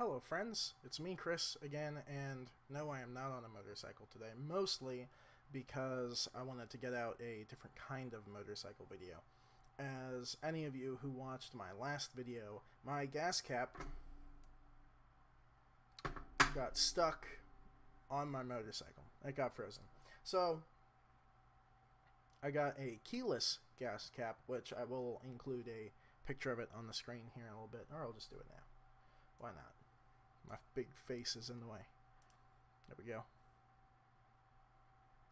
Hello friends, it's me Chris again, and no, I am not on a motorcycle today, mostly because I wanted to get out a different kind of motorcycle video. As any of you who watched my last video, my gas cap got stuck on my motorcycle. It got frozen. So I got a keyless gas cap, which I will include a picture of it on the screen here in a little bit, or I'll just do it now. Why not? My big face is in the way. There we go.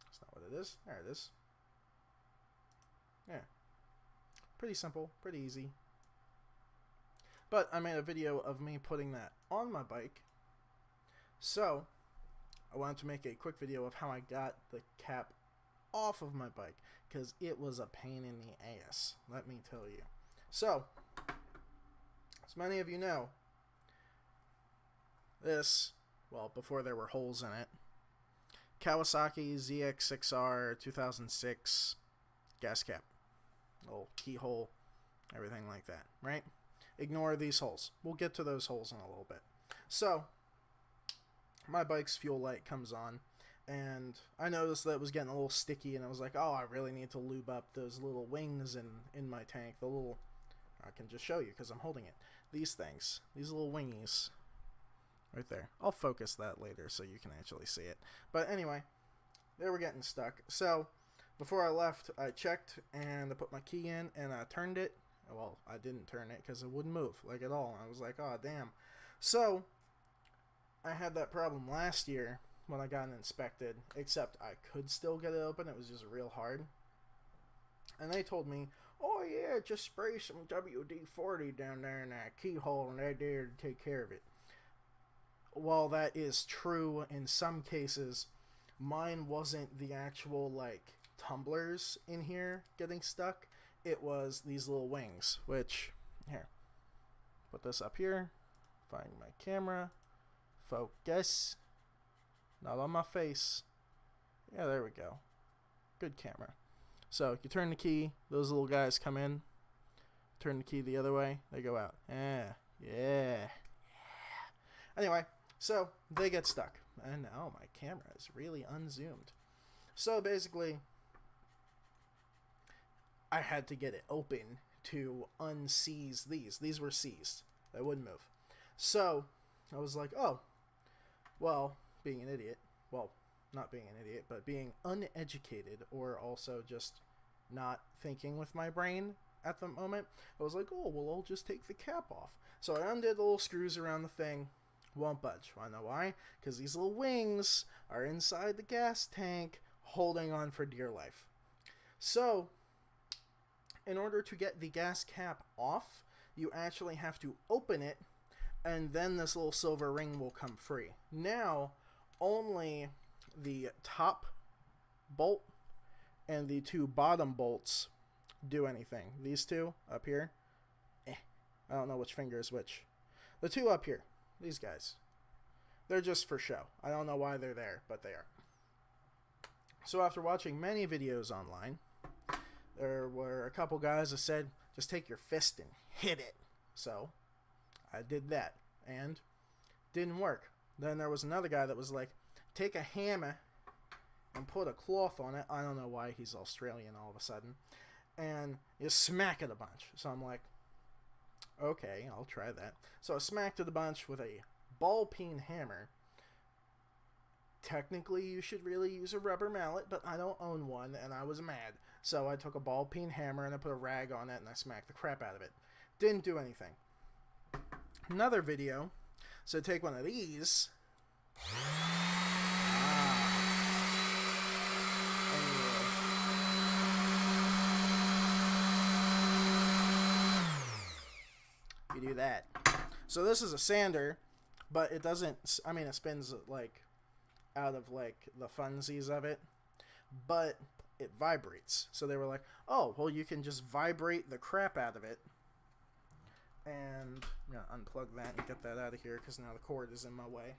That's not what it is. There it is. Yeah. Pretty simple, pretty easy. But I made a video of me putting that on my bike. So, I wanted to make a quick video of how I got the cap off of my bike, because it was a pain in the ass, let me tell you. So, as many of you know, this, well, before there were holes in it, Kawasaki ZX6R 2006 gas cap. Little keyhole, everything like that, right? Ignore these holes. We'll get to those holes in a little bit. So, my bike's fuel light comes on, and I noticed that it was getting a little sticky, and I was like, oh, I really need to lube up those little wings in my tank. The little, I can just show you because I'm holding it. These things, these little wingies. Right there. I'll focus that later so you can actually see it. But anyway, they were getting stuck. So, before I left, I checked and I put my key in and I turned it. Well, I didn't turn it because it wouldn't move, like at all. I was like, oh, damn. So, I had that problem last year when I got it inspected, except I could still get it open. It was just real hard. And they told me, oh yeah, just spray some WD-40 down there in that keyhole and they're there to take care of it. While that is true in some cases, mine wasn't the actual, like, tumblers in here getting stuck. It was these little wings, which, here, put this up here, find my camera, focus, not on my face. Yeah, there we go. Good camera. So, you turn the key, those little guys come in, turn the key the other way, they go out. Yeah. Anyway, so they get stuck. And now my camera is really unzoomed. So basically, I had to get it open to unseize these. These were seized. They wouldn't move. So I was like, oh, well, being an idiot. Well, not being an idiot, but being uneducated, or also just not thinking with my brain at the moment. I was like, oh, well, I'll just take the cap off. So I undid the little screws around the thing. Won't budge. Wanna know why? Because these little wings are inside the gas tank holding on for dear life. So, in order to get the gas cap off, you actually have to open it, and then this little silver ring will come free. Now, only the top bolt and the two bottom bolts do anything. These two up here, I don't know which finger is which. The two up here, these guys, they're just for show. I don't know why they're there, but they are. So after watching many videos online, there were a couple guys that said, just take your fist and hit it. So I did that, and didn't work. Then there was another guy that was like, take a hammer and put a cloth on it. I don't know why he's Australian all of a sudden. And you smack it a bunch. So I'm like, okay, I'll try that. So I smacked it a bunch with a ball-peen hammer. Technically, you should really use a rubber mallet, but I don't own one, and I was mad. So I took a ball-peen hammer, and I put a rag on it, and I smacked the crap out of it. Didn't do anything. Another video, so take one of these. You do that. So this is a sander, but it doesn't, I mean, it spins like out of like the funsies of it, but it vibrates. So they were like, oh, well, you can just vibrate the crap out of it. And I'm gonna unplug that and get that out of here because now the cord is in my way.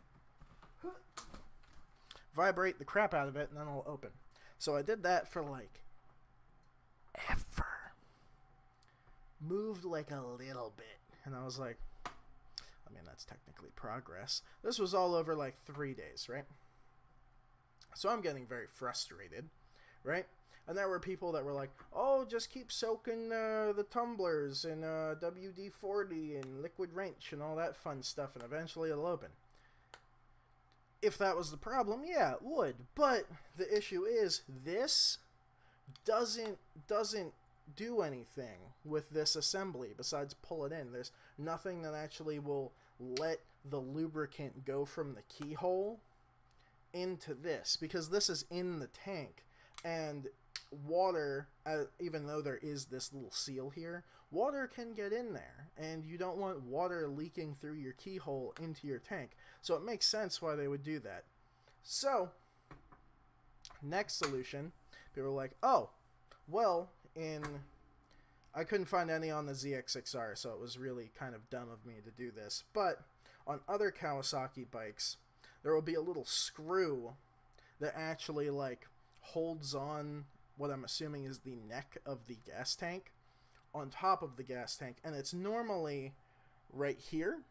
Vibrate the crap out of it and then it'll open. So I did that for like ever. Moved like a little bit, and I was like, I mean, that's technically progress. This was all over like 3 days, right? So I'm getting very frustrated, right? And there were people that were like, oh, just keep soaking the tumblers in WD-40 and liquid wrench and all that fun stuff, and eventually it'll open. If that was the problem, yeah, it would. But the issue is, this doesn't do anything with this assembly besides pull it in. There's nothing that actually will let the lubricant go from the keyhole into this, because this is in the tank, and water, even though there is this little seal here, water can get in there, and you don't want water leaking through your keyhole into your tank. So it makes sense why they would do that. So next solution, people were like, oh, well, I couldn't find any on the ZX6R, so it was really kind of dumb of me to do this, but on other Kawasaki bikes, there will be a little screw that actually like holds on what I'm assuming is the neck of the gas tank on top of the gas tank, and it's normally right here,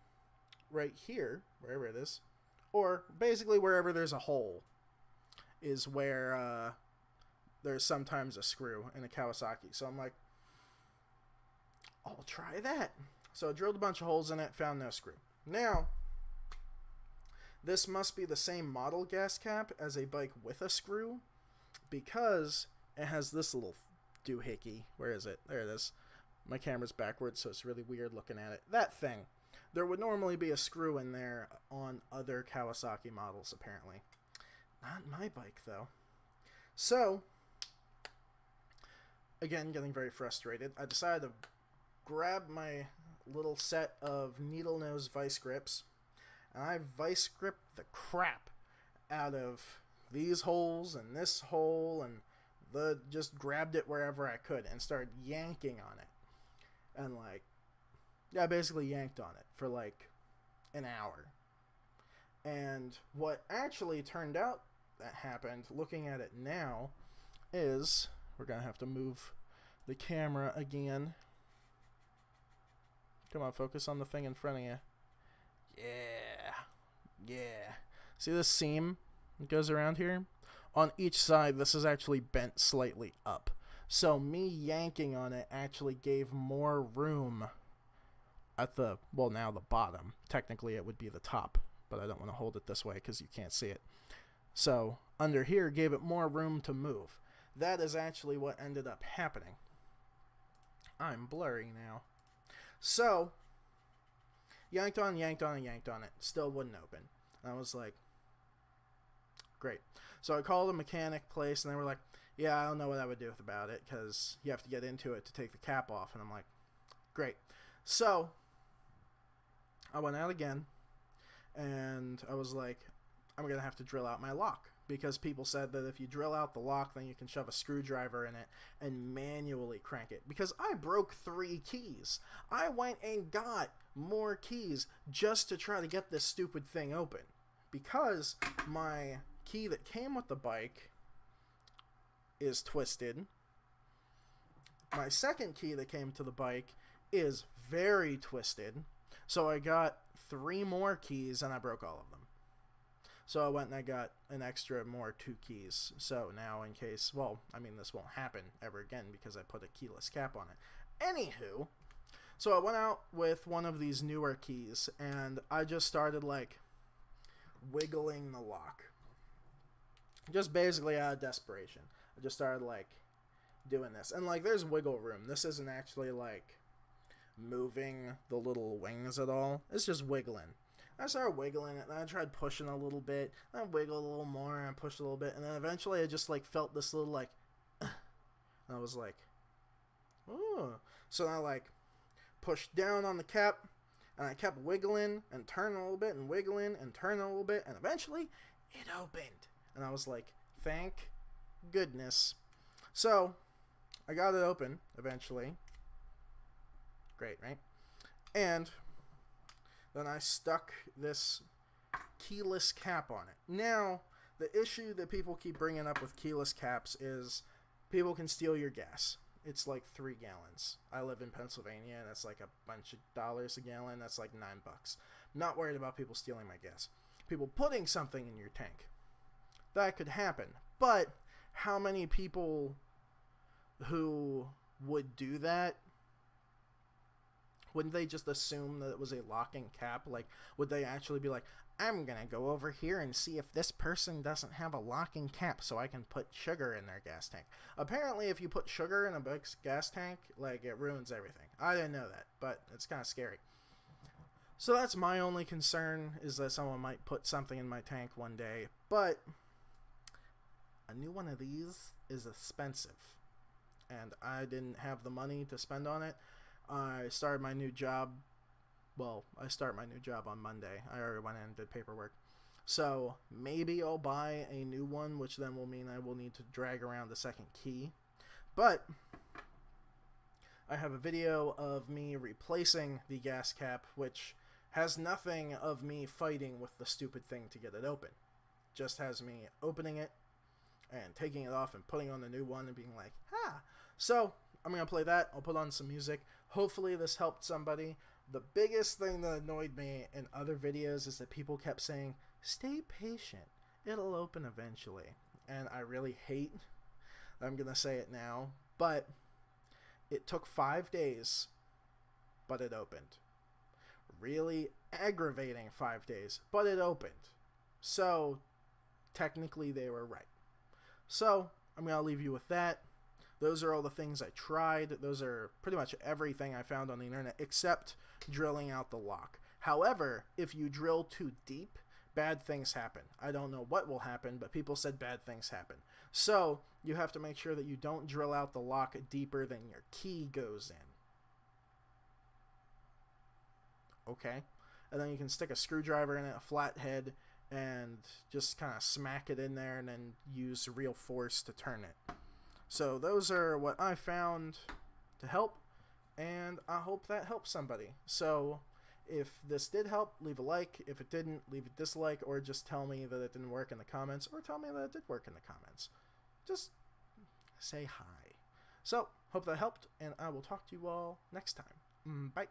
wherever it is, or basically wherever there's a hole is where there's sometimes a screw in a Kawasaki. So I'm like, I'll try that. So I drilled a bunch of holes in it, found no screw. Now, this must be the same model gas cap as a bike with a screw, because it has this little doohickey. Where is it? There it is. My camera's backwards, so it's really weird looking at it. That thing. There would normally be a screw in there on other Kawasaki models, apparently. Not my bike, though. So, again, getting very frustrated, I decided to grab my little set of needle nose vice grips, and I vice gripped the crap out of these holes and this hole, and just grabbed it wherever I could and started yanking on it. And like, yeah, I basically yanked on it for like an hour. And what actually turned out that happened, looking at it now, is we're gonna have to move the camera again. Come on, focus on the thing in front of you. Yeah. See this seam that goes around here? On each side, this is actually bent slightly up. So me yanking on it actually gave more room at the, well, now the bottom. Technically, it would be the top, but I don't want to hold it this way because you can't see it. So under here gave it more room to move. That is actually what ended up happening. I'm blurry now. So, yanked on it. Still wouldn't open. And I was like, great. So I called a mechanic place, and they were like, yeah, I don't know what I would do about it, because you have to get into it to take the cap off. And I'm like, great. So I went out again, and I was like, I'm going to have to drill out my lock, because people said that if you drill out the lock, then you can shove a screwdriver in it and manually crank it. Because I broke 3 keys. I went and got more keys just to try to get this stupid thing open. Because my key that came with the bike is twisted. My second key that came to the bike is very twisted. So I got 3 more keys, and I broke all of them. So I went and I got an extra more 2 keys. So now in case, well, I mean, this won't happen ever again because I put a keyless cap on it. Anywho, so I went out with one of these newer keys, and I just started like wiggling the lock. Just basically out of desperation. I just started like doing this. And like there's wiggle room. This isn't actually like moving the little wings at all. It's just wiggling. I started wiggling it, and I tried pushing a little bit, and I wiggled a little more, and I pushed a little bit, and then eventually I just like felt this little like, and I was like, oh. So I like pushed down on the cap, and I kept wiggling and turning a little bit, and wiggling and turning a little bit, and eventually it opened. And I was like, thank goodness. So I got it open eventually. Great, right? And then I stuck this keyless cap on it. Now, the issue that people keep bringing up with keyless caps is people can steal your gas. It's like 3 gallons. I live in Pennsylvania, and that's like a bunch of dollars a gallon. That's like $9. Not worried about people stealing my gas. People putting something in your tank. That could happen. But how many people who would do that, wouldn't they just assume that it was a locking cap? Like, would they actually be like, I'm gonna go over here and see if this person doesn't have a locking cap so I can put sugar in their gas tank? Apparently, if you put sugar in a big gas tank, like, it ruins everything. I didn't know that, but it's kind of scary. So that's my only concern, is that someone might put something in my tank one day. But a new one of these is expensive, and I didn't have the money to spend on it. I started my new job. Well, I start my new job on Monday. I already went in and did paperwork. So maybe I'll buy a new one, which then will mean I will need to drag around the second key. But I have a video of me replacing the gas cap, which has nothing of me fighting with the stupid thing to get it open. Just has me opening it and taking it off and putting on the new one and being like, ha! So I'm going to play that. I'll put on some music. Hopefully this helped somebody. The biggest thing that annoyed me in other videos is that people kept saying, stay patient, it'll open eventually. And I really hate that I'm going to say it now, but it took 5 days, but it opened. Really aggravating 5 days, but it opened. So technically they were right. So I'm going to leave you with that. Those are all the things I tried. Those are pretty much everything I found on the internet except drilling out the lock. However, if you drill too deep, bad things happen. I don't know what will happen, but people said bad things happen. So you have to make sure that you don't drill out the lock deeper than your key goes in. Okay? And then you can stick a screwdriver in it, a flathead, and just kind of smack it in there and then use real force to turn it. So those are what I found to help, and I hope that helps somebody. So if this did help, leave a like. If it didn't, leave a dislike, or just tell me that it didn't work in the comments, or tell me that it did work in the comments. Just say hi. So, hope that helped, and I will talk to you all next time. Bye.